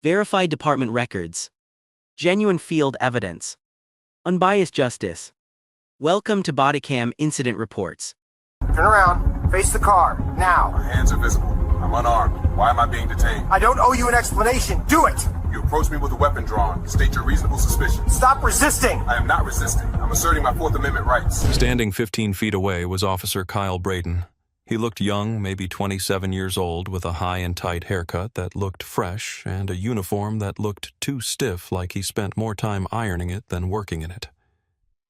Verified department records. Genuine field evidence. Unbiased justice. Welcome to Bodycam Incident Reports. Turn around. Face the car. Now. My hands are visible. I'm unarmed. Why am I being detained? I don't owe you an explanation. Do it! You approached me with a weapon drawn. State your reasonable suspicion. Stop resisting! I am not resisting. I'm asserting my Fourth Amendment rights. Standing 15 feet away was Officer Kyle Braden. He looked young, maybe 27 years old, with a high and tight haircut that looked fresh and a uniform that looked too stiff, like he spent more time ironing it than working in it.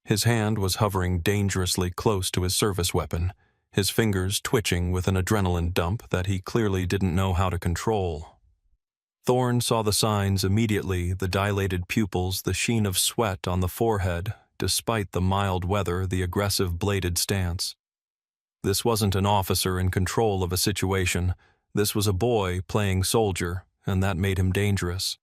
His hand was hovering dangerously close to his service weapon, his fingers twitching with an adrenaline dump that he clearly didn't know how to control. Thorne saw the signs immediately, the dilated pupils, the sheen of sweat on the forehead, despite the mild weather, the aggressive bladed stance. This wasn't an officer in control of a situation. This was a boy playing soldier, and that made him dangerous.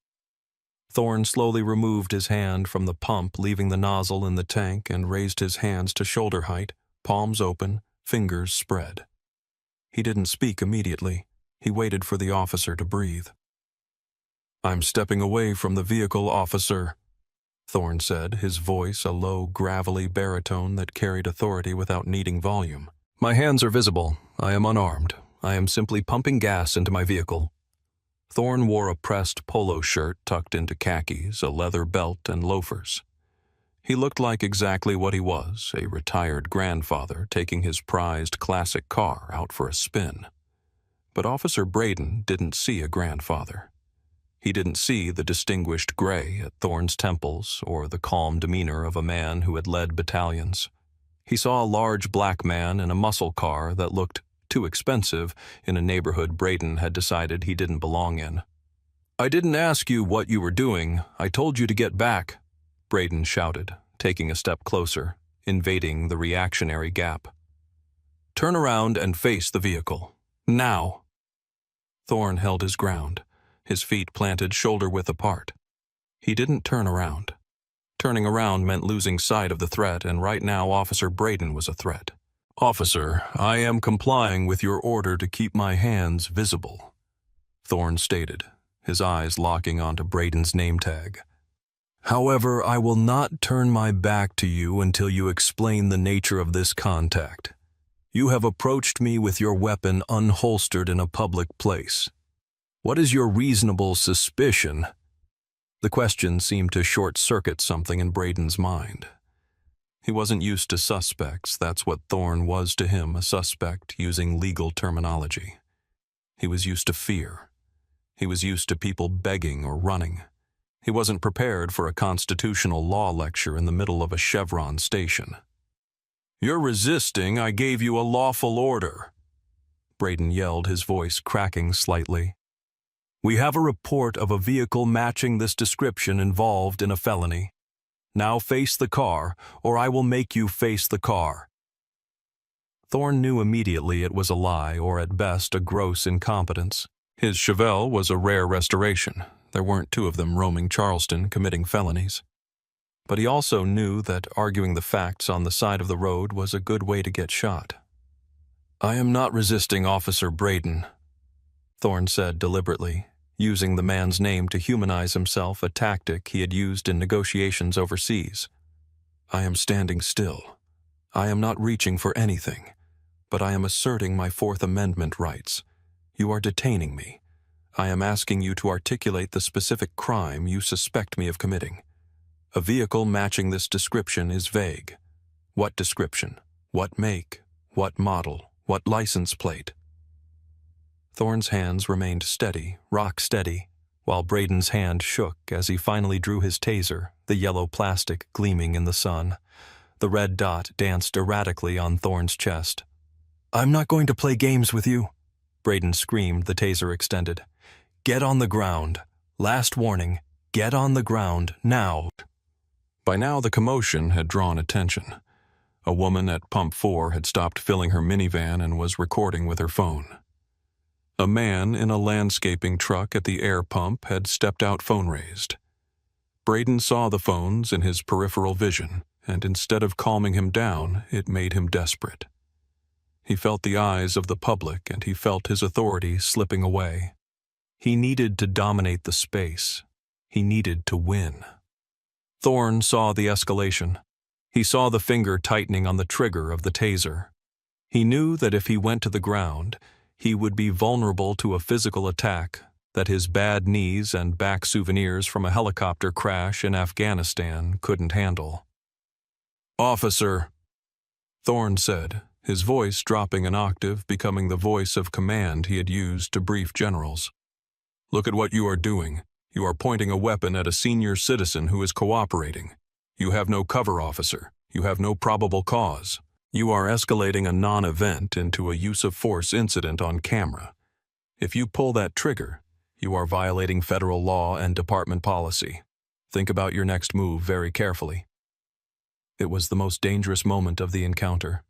Thorne slowly removed his hand from the pump, leaving the nozzle in the tank, and raised his hands to shoulder height, palms open, fingers spread. He didn't speak immediately. He waited for the officer to breathe. "I'm stepping away from the vehicle, officer," Thorne said, his voice a low, gravelly baritone that carried authority without needing volume. "My hands are visible. I am unarmed. I am simply pumping gas into my vehicle." Thorne wore a pressed polo shirt tucked into khakis, a leather belt, and loafers. He looked like exactly what he was, a retired grandfather taking his prized classic car out for a spin. But Officer Braden didn't see a grandfather. He didn't see the distinguished gray at Thorne's temples or the calm demeanor of a man who had led battalions. He saw a large black man in a muscle car that looked too expensive in a neighborhood Braden had decided he didn't belong in. "I didn't ask you what you were doing. I told you to get back," Braden shouted, taking a step closer, invading the reactionary gap. "Turn around and face the vehicle. Now." Thorne held his ground, his feet planted shoulder-width apart. He didn't turn around. Turning around meant losing sight of the threat, and right now Officer Braden was a threat. "Officer, I am complying with your order to keep my hands visible," Thorne stated, his eyes locking onto Braden's name tag. "However, I will not turn my back to you until you explain the nature of this contact. You have approached me with your weapon unholstered in a public place. What is your reasonable suspicion?" The question seemed to short-circuit something in Braden's mind. He wasn't used to suspects. That's what Thorne was to him, a suspect using legal terminology. He was used to fear. He was used to people begging or running. He wasn't prepared for a constitutional law lecture in the middle of a Chevron station. "You're resisting. I gave you a lawful order," Braden yelled, his voice cracking slightly. "We have a report of a vehicle matching this description involved in a felony. Now face the car, or I will make you face the car." Thorne knew immediately it was a lie, or at best a gross incompetence. His Chevelle was a rare restoration. There weren't two of them roaming Charleston committing felonies. But he also knew that arguing the facts on the side of the road was a good way to get shot. "I am not resisting, Officer Braden," Thorne said deliberately, using the man's name to humanize himself, a tactic he had used in negotiations overseas. "I am standing still. I am not reaching for anything, but I am asserting my Fourth Amendment rights. You are detaining me. I am asking you to articulate the specific crime you suspect me of committing. A vehicle matching this description is vague. What description? What make? What model? What license plate?" Thorne's hands remained steady, rock steady, while Braden's hand shook as he finally drew his taser, the yellow plastic gleaming in the sun. The red dot danced erratically on Thorne's chest. "I'm not going to play games with you," Braden screamed, the taser extended. "Get on the ground. Last warning, get on the ground, now." By now the commotion had drawn attention. A woman at Pump 4 had stopped filling her minivan and was recording with her phone. A man in a landscaping truck at the air pump had stepped out phone raised. Braden saw the phones in his peripheral vision, and instead of calming him down, it made him desperate. He felt the eyes of the public, and he felt his authority slipping away. He needed to dominate the space. He needed to win. Thorne saw the escalation. He saw the finger tightening on the trigger of the taser. He knew that if he went to the ground, he would be vulnerable to a physical attack that his bad knees and back souvenirs from a helicopter crash in Afghanistan couldn't handle. "Officer," Thorne said, his voice dropping an octave, becoming the voice of command he had used to brief generals. "Look at what you are doing. You are pointing a weapon at a senior citizen who is cooperating. You have no cover, officer. You have no probable cause. You are escalating a non-event into a use-of-force incident on camera. If you pull that trigger, you are violating federal law and department policy. Think about your next move very carefully." It was the most dangerous moment of the encounter.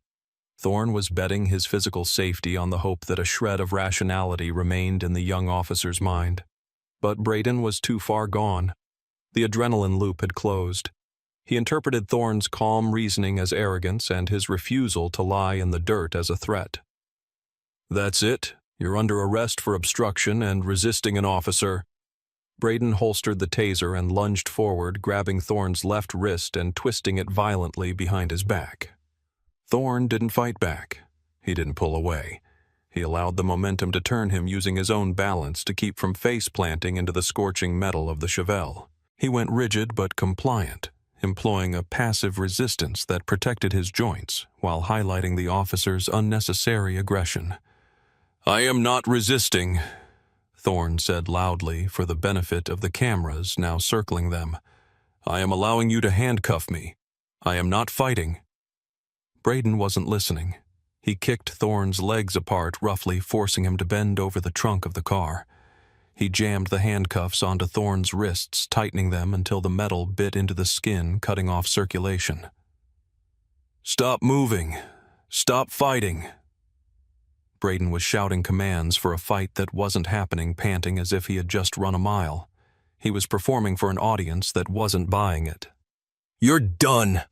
Thorne was betting his physical safety on the hope that a shred of rationality remained in the young officer's mind. But Braden was too far gone. The adrenaline loop had closed. He interpreted Thorne's calm reasoning as arrogance and his refusal to lie in the dirt as a threat. "That's it. You're under arrest for obstruction and resisting an officer." Braden holstered the taser and lunged forward, grabbing Thorne's left wrist and twisting it violently behind his back. Thorne didn't fight back. He didn't pull away. He allowed the momentum to turn him, using his own balance to keep from face-planting into the scorching metal of the Chevelle. He went rigid but compliant, employing a passive resistance that protected his joints while highlighting the officer's unnecessary aggression. "I am not resisting," Thorne said loudly for the benefit of the cameras now circling them. "I am allowing you to handcuff me. I am not fighting." Braden wasn't listening. He kicked Thorne's legs apart, roughly forcing him to bend over the trunk of the car. He jammed the handcuffs onto Thorne's wrists, tightening them until the metal bit into the skin, cutting off circulation. "Stop moving. Stop fighting." Braden was shouting commands for a fight that wasn't happening, panting as if he had just run a mile. He was performing for an audience that wasn't buying it. "You're done,"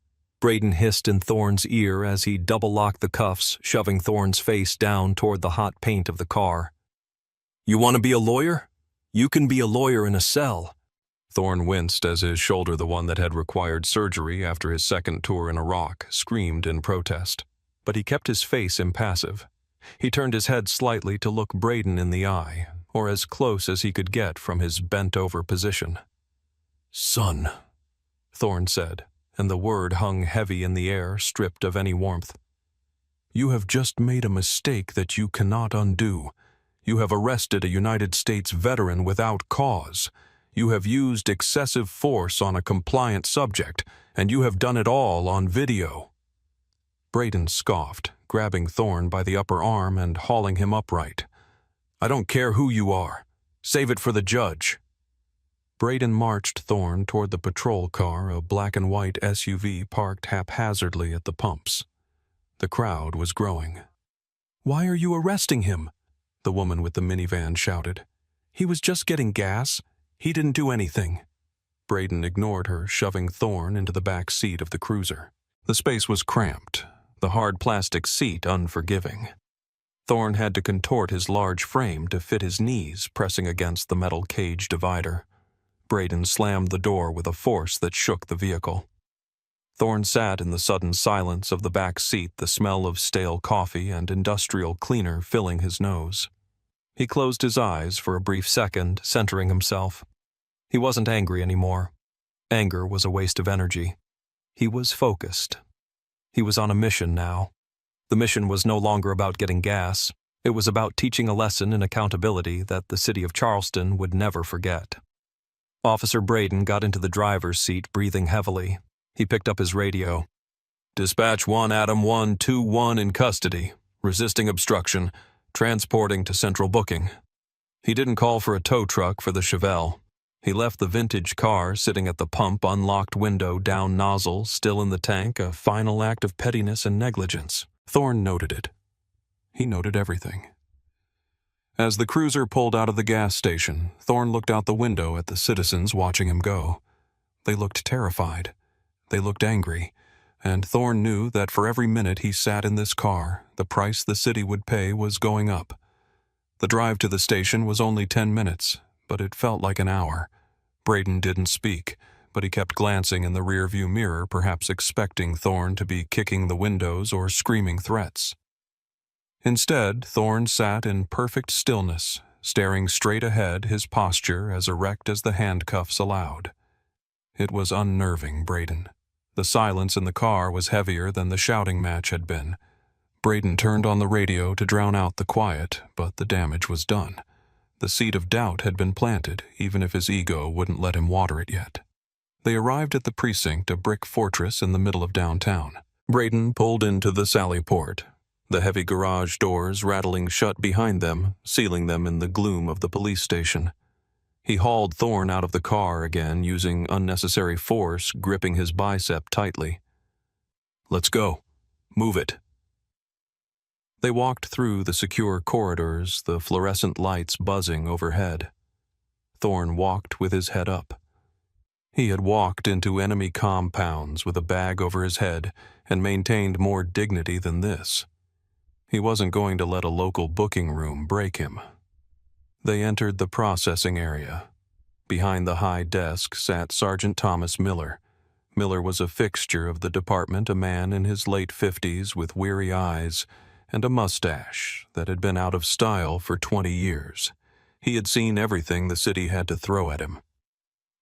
Braden hissed in Thorne's ear as he double-locked the cuffs, shoving Thorne's face down toward the hot paint of the car. "You want to be a lawyer? You can be a lawyer in a cell." Thorne winced as his shoulder, the one that had required surgery after his second tour in Iraq, screamed in protest. But he kept his face impassive. He turned his head slightly to look Braden in the eye, or as close as he could get from his bent-over position. "Son," Thorne said, and the word hung heavy in the air, stripped of any warmth. "You have just made a mistake that you cannot undo. You have arrested a United States veteran without cause. You have used excessive force on a compliant subject, and you have done it all on video." Braden scoffed, grabbing Thorne by the upper arm and hauling him upright. "I don't care who you are. Save it for the judge." Braden marched Thorne toward the patrol car, a black-and-white SUV parked haphazardly at the pumps. The crowd was growing. "Why are you arresting him?" the woman with the minivan shouted. "He was just getting gas. He didn't do anything." Braden ignored her, shoving Thorne into the back seat of the cruiser. The space was cramped, the hard plastic seat unforgiving. Thorne had to contort his large frame to fit his knees pressing against the metal cage divider. Braden slammed the door with a force that shook the vehicle. Thorne sat in the sudden silence of the back seat, the smell of stale coffee and industrial cleaner filling his nose. He closed his eyes for a brief second, centering himself. He wasn't angry anymore. Anger was a waste of energy. He was focused. He was on a mission now. The mission was no longer about getting gas. It was about teaching a lesson in accountability that the city of Charleston would never forget. Officer Braden got into the driver's seat, breathing heavily. He picked up his radio. "Dispatch 1 Adam 121 in custody, resisting obstruction, transporting to central booking." He didn't call for a tow truck for the Chevelle. He left the vintage car sitting at the pump, unlocked window, down nozzle, still in the tank, a final act of pettiness and negligence. Thorne noted it. He noted everything. As the cruiser pulled out of the gas station, Thorne looked out the window at the citizens watching him go. They looked terrified. They looked angry. And Thorne knew that for every minute he sat in this car, the price the city would pay was going up. The drive to the station was only 10 minutes, but it felt like an hour. Braden didn't speak, but he kept glancing in the rearview mirror, perhaps expecting Thorne to be kicking the windows or screaming threats. Instead, Thorne sat in perfect stillness, staring straight ahead, his posture as erect as the handcuffs allowed. It was unnerving Braden. The silence in the car was heavier than the shouting match had been. Braden turned on the radio to drown out the quiet, but the damage was done. The seed of doubt had been planted, even if his ego wouldn't let him water it yet. They arrived at the precinct, a brick fortress in the middle of downtown. Braden pulled into the Sallyport, the heavy garage doors rattling shut behind them, sealing them in the gloom of the police station. He hauled Thorne out of the car again, using unnecessary force, gripping his bicep tightly. "Let's go. Move it." They walked through the secure corridors, the fluorescent lights buzzing overhead. Thorne walked with his head up. He had walked into enemy compounds with a bag over his head and maintained more dignity than this. He wasn't going to let a local booking room break him. They entered the processing area. Behind the high desk sat Sergeant Thomas Miller. Miller was a fixture of the department, a man in his late 50s with weary eyes and a mustache that had been out of style for 20 years. He had seen everything the city had to throw at him.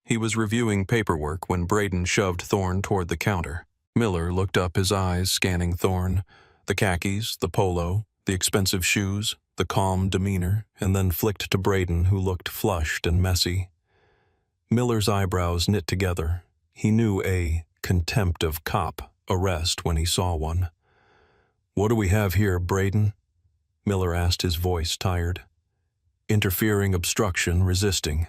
He was reviewing paperwork when Braden shoved Thorne toward the counter. Miller looked up, his eyes scanning Thorne, the khakis, the polo, the expensive shoes, the calm demeanor, and then flicked to Braden, who looked flushed and messy. Miller's eyebrows knit together. He knew a contempt of cop arrest when he saw one. "What do we have here, Braden?" Miller asked, his voice tired. "Interfering, obstruction, resisting."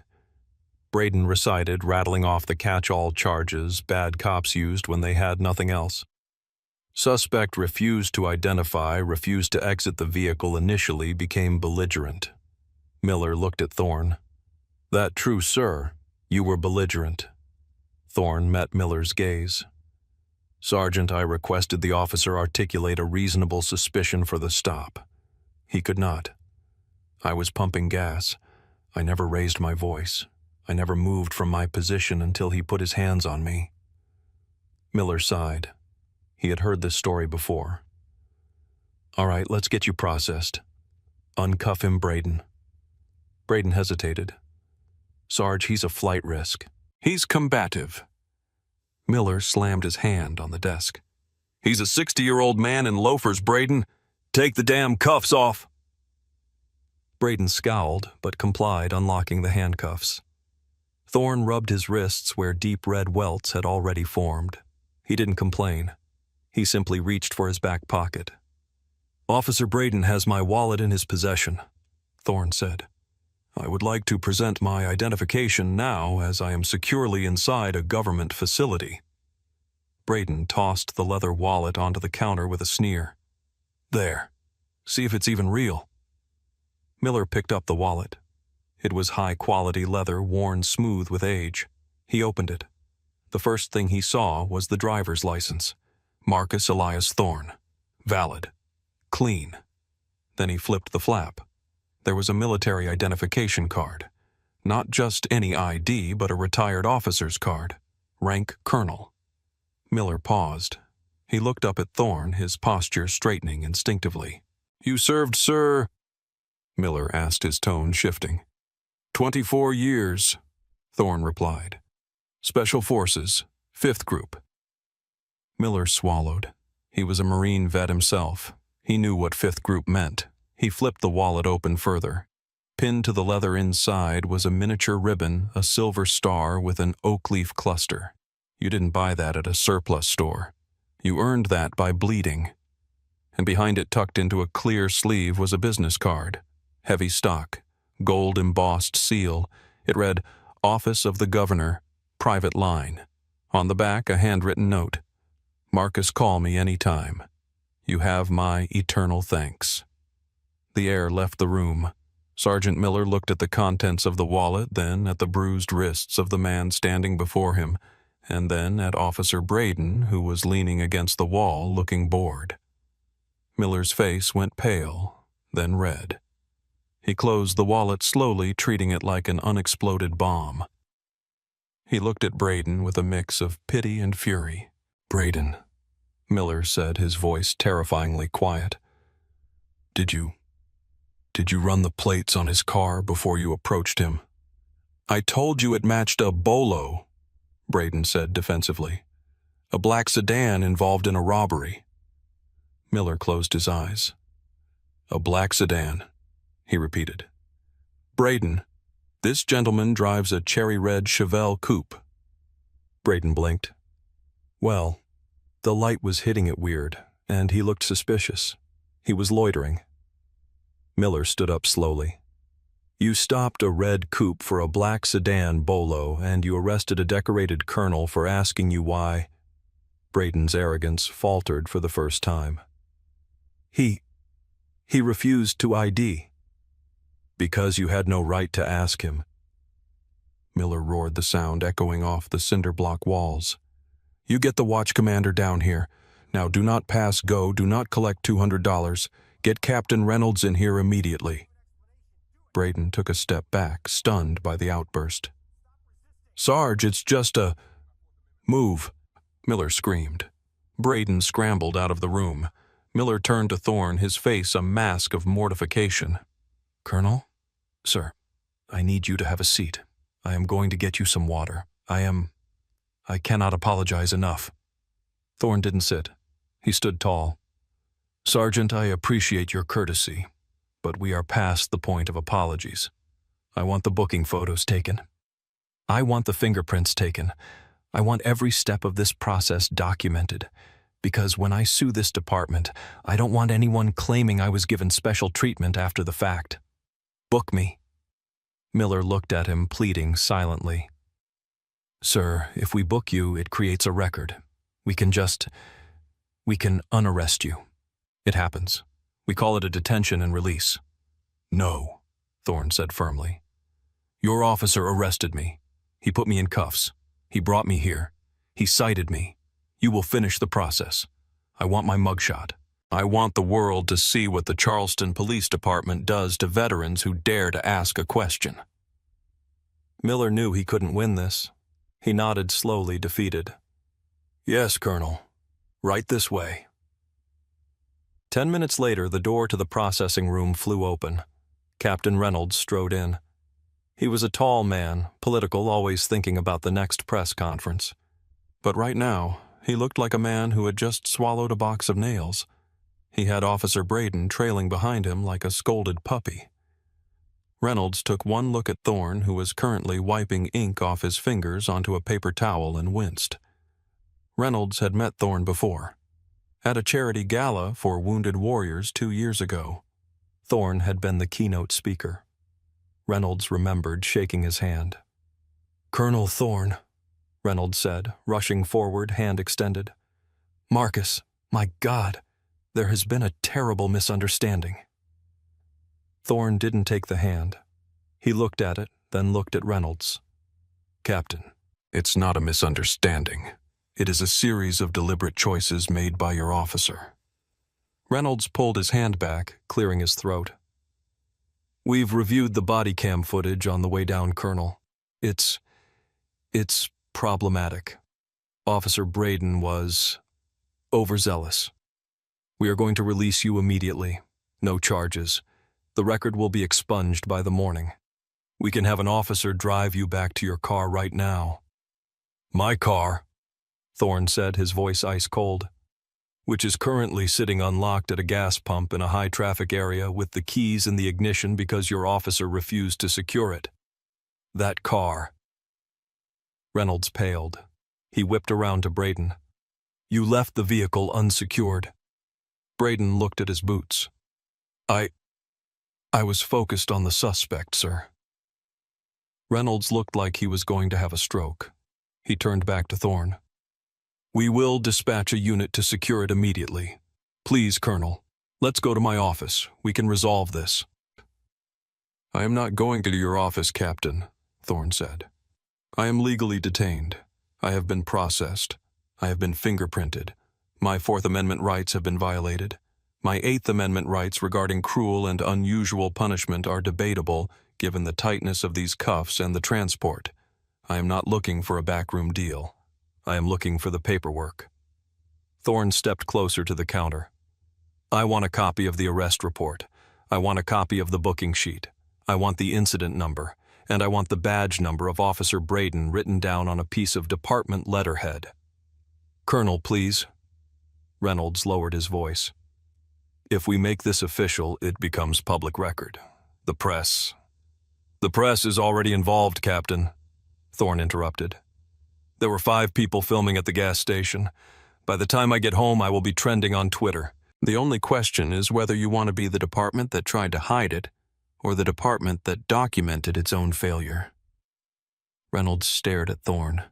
Braden recited, rattling off the catch-all charges bad cops used when they had nothing else. Suspect refused to identify, refused to exit the vehicle initially, became belligerent. Miller looked at Thorne. "That true, sir. You were belligerent." Thorne met Miller's gaze. "Sergeant, I requested the officer articulate a reasonable suspicion for the stop. He could not. I was pumping gas. I never raised my voice. I never moved from my position until he put his hands on me." Miller sighed. He had heard this story before. "All right, let's get you processed. Uncuff him, Braden." Braden hesitated. "Sarge, he's a flight risk. He's combative." Miller slammed his hand on the desk. "He's a 60-year-old man in loafers, Braden. Take the damn cuffs off." Braden scowled, but complied, unlocking the handcuffs. Thorne rubbed his wrists where deep red welts had already formed. He didn't complain. He simply reached for his back pocket. "Officer Braden has my wallet in his possession," Thorne said. "I would like to present my identification now, as I am securely inside a government facility." Braden tossed the leather wallet onto the counter with a sneer. "There. See if it's even real." Miller picked up the wallet. It was high-quality leather, worn smooth with age. He opened it. The first thing he saw was the driver's license. Marcus Elias Thorne. Valid. Clean. Then he flipped the flap. There was a military identification card. Not just any ID, but a retired officer's card. Rank Colonel. Miller paused. He looked up at Thorne, his posture straightening instinctively. "You served, sir?" Miller asked, his tone shifting. 24 years, Thorne replied. "Special Forces, 5th Group." Miller swallowed. He was a Marine vet himself. He knew what 5th Group meant. He flipped the wallet open further. Pinned to the leather inside was a miniature ribbon, a silver star with an oak leaf cluster. You didn't buy that at a surplus store. You earned that by bleeding. And behind it, tucked into a clear sleeve, was a business card. Heavy stock, gold embossed seal. It read, "Office of the Governor, Private Line." On the back, a handwritten note. "Marcus, call me any time. You have my eternal thanks." The air left the room. Sergeant Miller looked at the contents of the wallet, then at the bruised wrists of the man standing before him, and then at Officer Braden, who was leaning against the wall, looking bored. Miller's face went pale, then red. He closed the wallet slowly, treating it like an unexploded bomb. He looked at Braden with a mix of pity and fury. "Braden," Miller said, his voice terrifyingly quiet. Did you run the plates on his car before you approached him?" "I told you it matched a Bolo," Braden said defensively. "A black sedan involved in a robbery." Miller closed his eyes. "A black sedan," he repeated. "Braden, this gentleman drives a cherry-red Chevelle coupe." Braden blinked. Well, the light was hitting it weird, and he looked suspicious. He was loitering. Miller stood up slowly. "You stopped a red coupe for a black sedan Bolo, and you arrested a decorated colonel for asking you why." Braden's arrogance faltered for the first time. He refused to ID." "Because you had no right to ask him." Miller roared, the sound echoing off the cinder block walls. "You get the watch commander down here. Now do not pass go, do not collect $200. Get Captain Reynolds in here immediately." Braden took a step back, stunned by the outburst. "Sarge, it's just a—" "Move," Miller screamed. Braden scrambled out of the room. Miller turned to Thorne, his face a mask of mortification. "Colonel? Sir, I need you to have a seat. I am going to get you some water. I cannot apologize enough." Thorne didn't sit. He stood tall. "Sergeant, I appreciate your courtesy, but we are past the point of apologies. I want the booking photos taken. I want the fingerprints taken. I want every step of this process documented, because when I sue this department, I don't want anyone claiming I was given special treatment after the fact. Book me." Miller looked at him, pleading silently. "Sir, if we book you, it creates a record. We can unarrest you. It happens. We call it a detention and release." "No," Thorne said firmly. "Your officer arrested me. He put me in cuffs. He brought me here. He cited me. You will finish the process. I want my mugshot. I want the world to see what the Charleston Police Department does to veterans who dare to ask a question." Miller knew he couldn't win this. He nodded slowly, defeated. "Yes, Colonel. Right this way." 10 minutes later, the door to the processing room flew open. Captain Reynolds strode in. He was a tall man, political, always thinking about the next press conference. But right now, he looked like a man who had just swallowed a box of nails. He had Officer Braden trailing behind him like a scolded puppy. Reynolds took one look at Thorne, who was currently wiping ink off his fingers onto a paper towel, and winced. Reynolds had met Thorne before. At a charity gala for wounded warriors 2 years ago. Thorne had been the keynote speaker. Reynolds remembered shaking his hand. "Colonel Thorne," Reynolds said, rushing forward, hand extended. "Marcus, my God, there has been a terrible misunderstanding." Thorne didn't take the hand. He looked at it, then looked at Reynolds. "Captain, it's not a misunderstanding. It is a series of deliberate choices made by your officer." Reynolds pulled his hand back, clearing his throat. "We've reviewed the body cam footage on the way down, Colonel. It's problematic. Officer Braden was overzealous. We are going to release you immediately. No charges. The record will be expunged by the morning. We can have an officer drive you back to your car right now." "My car," Thorne said, his voice ice cold, "which is currently sitting unlocked at a gas pump in a high-traffic area with the keys in the ignition because your officer refused to secure it. That car." Reynolds paled. He whipped around to Braden. "You left the vehicle unsecured." Braden looked at his boots. I was focused on the suspect, sir." Reynolds looked like he was going to have a stroke. He turned back to Thorne. "We will dispatch a unit to secure it immediately. Please, Colonel, let's go to my office. We can resolve this." "I am not going to your office, Captain," Thorne said. "I am legally detained. I have been processed. I have been fingerprinted. My Fourth Amendment rights have been violated. My Eighth Amendment rights regarding cruel and unusual punishment are debatable given the tightness of these cuffs and the transport. I am not looking for a backroom deal. I am looking for the paperwork. Thorne stepped closer to the counter. I want a copy of the arrest report. I want a copy of the booking sheet. I want the incident number, and I want the badge number of Officer Braden written down on a piece of department letterhead. Colonel, please. Reynolds lowered his voice. If we make this official, it becomes public record. The press is already involved, Captain, Thorne interrupted. There were 5 people filming at the gas station. By the time I get home, I will be trending on Twitter. The only question is whether you want to be the department that tried to hide it, or the department that documented its own failure. Reynolds stared at Thorne.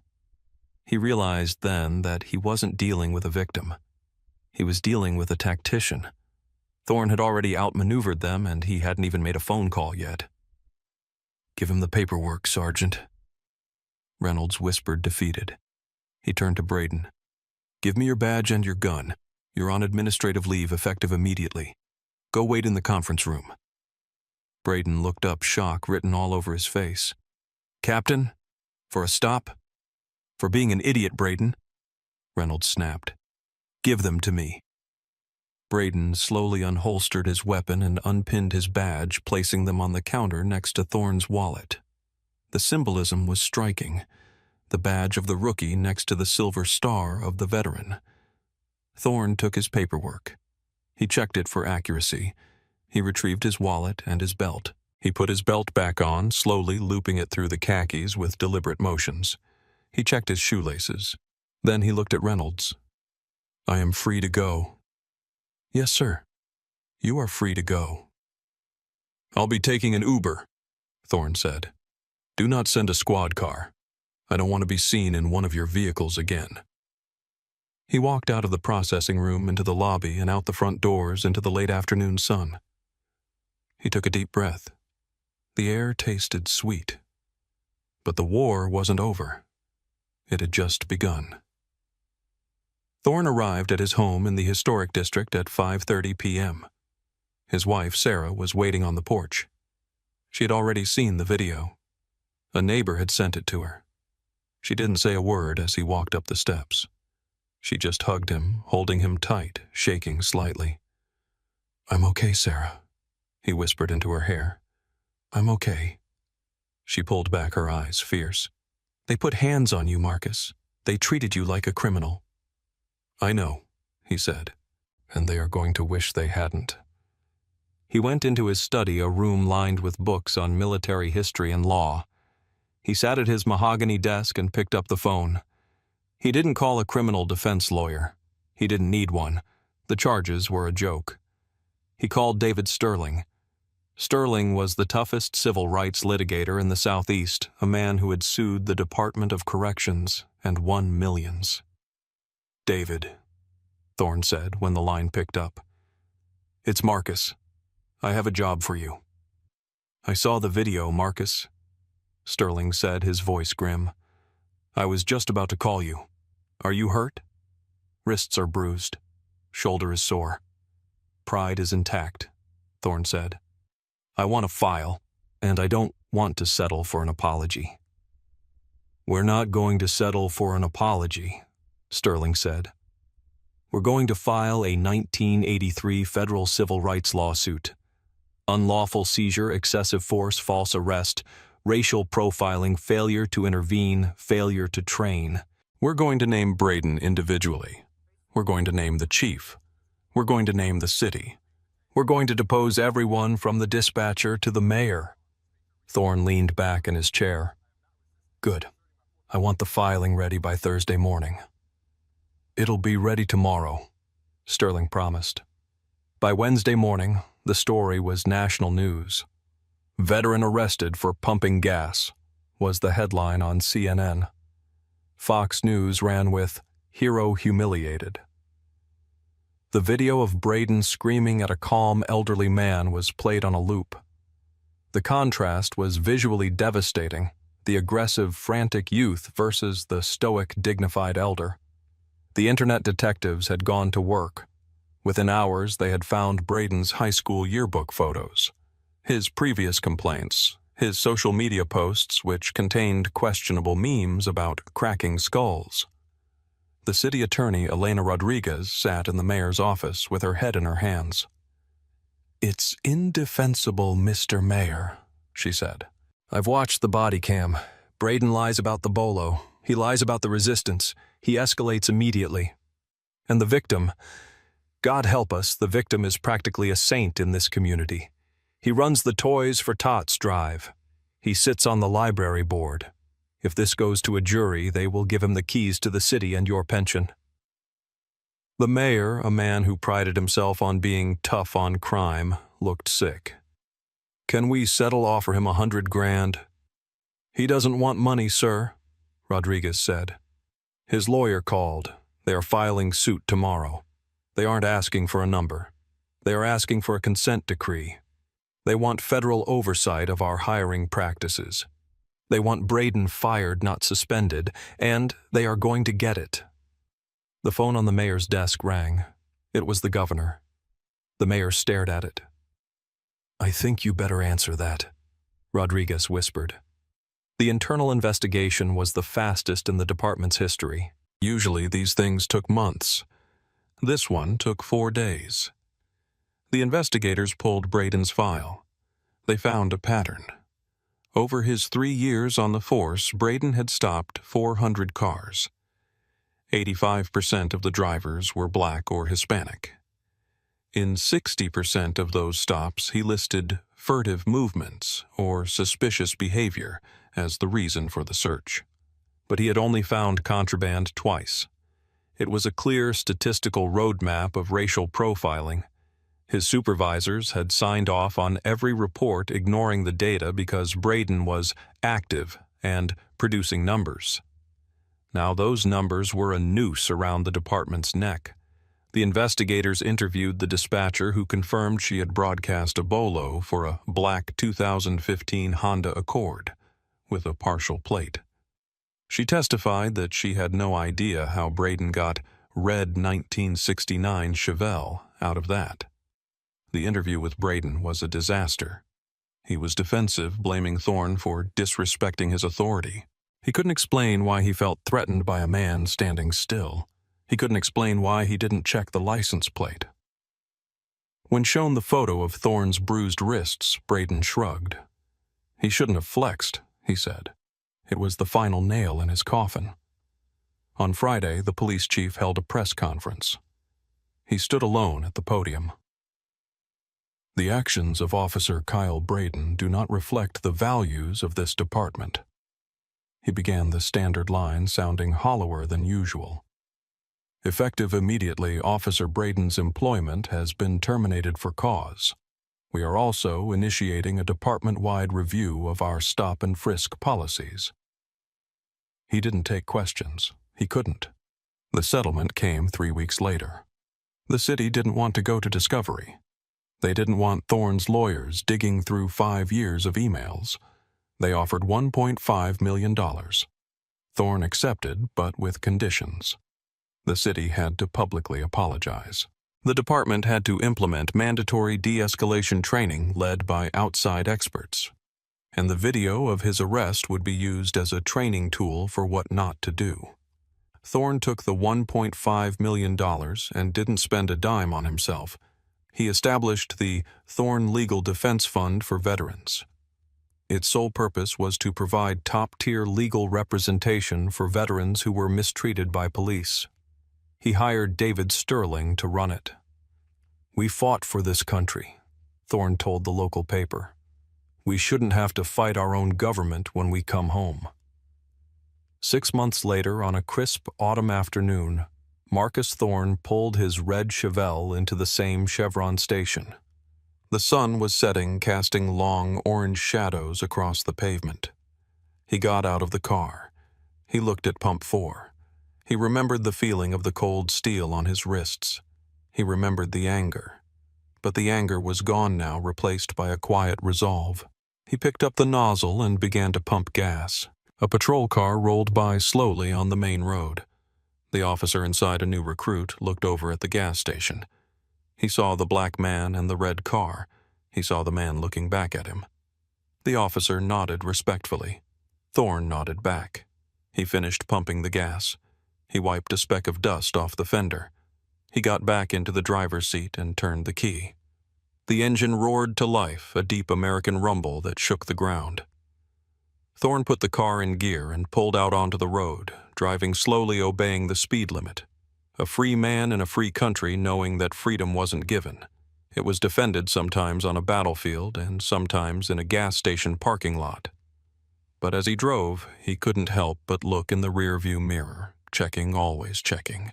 He realized then that he wasn't dealing with a victim. He was dealing with a tactician. Thorne had already outmaneuvered them, and he hadn't even made a phone call yet. Give him the paperwork, Sergeant. Reynolds whispered, defeated. He turned to Braden. Give me your badge and your gun. You're on administrative leave, effective immediately. Go wait in the conference room. Braden looked up, shock written all over his face. Captain? For a stop? For being an idiot, Braden? Reynolds snapped. Give them to me. Braden slowly unholstered his weapon and unpinned his badge, placing them on the counter next to Thorne's wallet. The symbolism was striking. The badge of the rookie next to the silver star of the veteran. Thorne took his paperwork. He checked it for accuracy. He retrieved his wallet and his belt. He put his belt back on, slowly looping it through the khakis with deliberate motions. He checked his shoelaces. Then he looked at Reynolds. I am free to go. Yes, sir. You are free to go. I'll be taking an Uber, Thorne said. Do not send a squad car. I don't want to be seen in one of your vehicles again. He walked out of the processing room into the lobby and out the front doors into the late afternoon sun. He took a deep breath. The air tasted sweet. But the war wasn't over. It had just begun. Thorne arrived at his home in the historic district at 5:30 p.m. His wife, Sarah, was waiting on the porch. She had already seen the video. A neighbor had sent it to her. She didn't say a word as he walked up the steps. She just hugged him, holding him tight, shaking slightly. I'm okay, Sarah, he whispered into her hair. I'm okay. She pulled back her eyes, fierce. They put hands on you, Marcus. They treated you like a criminal. I know, he said, and they are going to wish they hadn't. He went into his study, a room lined with books on military history and law. He sat at his mahogany desk and picked up the phone. He didn't call a criminal defense lawyer. He didn't need one. The charges were a joke. He called David Sterling. Sterling was the toughest civil rights litigator in the Southeast, a man who had sued the Department of Corrections and won millions. David, Thorne said when the line picked up. It's Marcus. I have a job for you. I saw the video, Marcus, Sterling said, his voice grim. I was just about to call you. Are you hurt? Wrists are bruised. Shoulder is sore. Pride is intact, Thorne said. I want a file, and I don't want to settle for an apology. We're not going to settle for an apology, Sterling said. We're going to file a 1983 federal civil rights lawsuit. Unlawful seizure, excessive force, false arrest, racial profiling, failure to intervene, failure to train. We're going to name Braden individually. We're going to name the chief. We're going to name the city. We're going to depose everyone from the dispatcher to the mayor. Thorne leaned back in his chair. Good. I want the filing ready by Thursday morning. It'll be ready tomorrow, Sterling promised. By Wednesday morning, the story was national news. Veteran arrested for pumping gas was the headline on CNN. Fox News ran with Hero Humiliated. The video of Braden screaming at a calm elderly man was played on a loop. The contrast was visually devastating, the aggressive, frantic youth versus the stoic, dignified elder. The internet detectives had gone to work. Within hours, they had found Braden's high school yearbook photos, his previous complaints, his social media posts which contained questionable memes about cracking skulls. The city attorney, Elena Rodriguez, sat in the mayor's office with her head in her hands. "It's indefensible, Mr. Mayor," she said. "I've watched the body cam. Braden lies about the bolo. He lies about the resistance. He escalates immediately. And the victim, God help us, the victim is practically a saint in this community. He runs the Toys for Tots drive. He sits on the library board. If this goes to a jury, they will give him the keys to the city and your pension." The mayor, a man who prided himself on being tough on crime, looked sick. "Can we offer him $100,000? "He doesn't want money, sir," Rodriguez said. "His lawyer called. They are filing suit tomorrow. They aren't asking for a number. They are asking for a consent decree. They want federal oversight of our hiring practices. They want Braden fired, not suspended, and they are going to get it." The phone on the mayor's desk rang. It was the governor. The mayor stared at it. "I think you better answer that," Rodriguez whispered. The internal investigation was the fastest in the department's history. Usually these things took months. This one took 4 days. The investigators pulled Braden's file. They found a pattern. Over his 3 years on the force, Braden had stopped 400 cars. 85% of the drivers were black or Hispanic. In 60% of those stops, he listed furtive movements or suspicious behavior as the reason for the search. But he had only found contraband twice. It was a clear statistical roadmap of racial profiling. His supervisors had signed off on every report, ignoring the data because Braden was active and producing numbers. Now those numbers were a noose around the department's neck. The investigators interviewed the dispatcher who confirmed she had broadcast a bolo for a black 2015 Honda Accord with a partial plate. She testified that she had no idea how Braden got red 1969 Chevelle out of that. The interview with Braden was a disaster. He was defensive, blaming Thorne for disrespecting his authority. He couldn't explain why he felt threatened by a man standing still. He couldn't explain why he didn't check the license plate. When shown the photo of Thorne's bruised wrists, Braden shrugged. He shouldn't have flexed, he said. It was the final nail in his coffin. On Friday, the police chief held a press conference. He stood alone at the podium. "The actions of Officer Kyle Braden do not reflect the values of this department." He began the standard line, sounding hollower than usual. "Effective immediately, Officer Braden's employment has been terminated for cause. We are also initiating a department-wide review of our stop and frisk policies." He didn't take questions. He couldn't. The settlement came 3 weeks later. The city didn't want to go to discovery. They didn't want Thorne's lawyers digging through 5 years of emails. They offered $1.5 million. Thorne accepted, but with conditions. The city had to publicly apologize. The department had to implement mandatory de-escalation training led by outside experts. And the video of his arrest would be used as a training tool for what not to do. Thorne took the $1.5 million and didn't spend a dime on himself. He established the Thorne Legal Defense Fund for veterans. Its sole purpose was to provide top-tier legal representation for veterans who were mistreated by police. He hired David Sterling to run it. "We fought for this country," Thorne told the local paper. "We shouldn't have to fight our own government when we come home." 6 months later, on a crisp autumn afternoon, Marcus Thorne pulled his red Chevelle into the same Chevron station. The sun was setting, casting long orange shadows across the pavement. He got out of the car. He looked at Pump 4. He remembered the feeling of the cold steel on his wrists. He remembered the anger. But the anger was gone now, replaced by a quiet resolve. He picked up the nozzle and began to pump gas. A patrol car rolled by slowly on the main road. The officer inside a new recruit looked over at the gas station. He saw the black man and the red car. He saw the man looking back at him. The officer nodded respectfully. Thorne nodded back. He finished pumping the gas. He wiped a speck of dust off the fender. He got back into the driver's seat and turned the key. The engine roared to life, a deep American rumble that shook the ground. Thorne put the car in gear and pulled out onto the road, driving slowly, obeying the speed limit. A free man in a free country, knowing that freedom wasn't given. It was defended sometimes on a battlefield and sometimes in a gas station parking lot. But as he drove, he couldn't help but look in the rearview mirror, checking, always checking.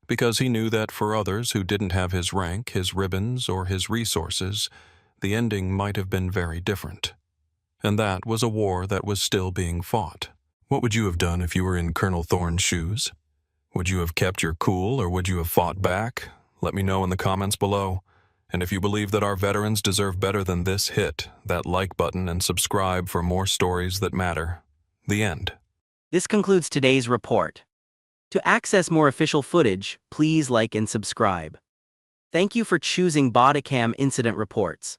Because he knew that for others who didn't have his rank, his ribbons, or his resources, the ending might have been very different. And that was a war that was still being fought. What would you have done if you were in Colonel Thorne's shoes? Would you have kept your cool, or would you have fought back? Let me know in the comments below. And if you believe that our veterans deserve better than this, hit that like button and subscribe for more stories that matter. The end. This concludes today's report. To access more official footage, please like and subscribe. Thank you for choosing Bodycam Incident Reports.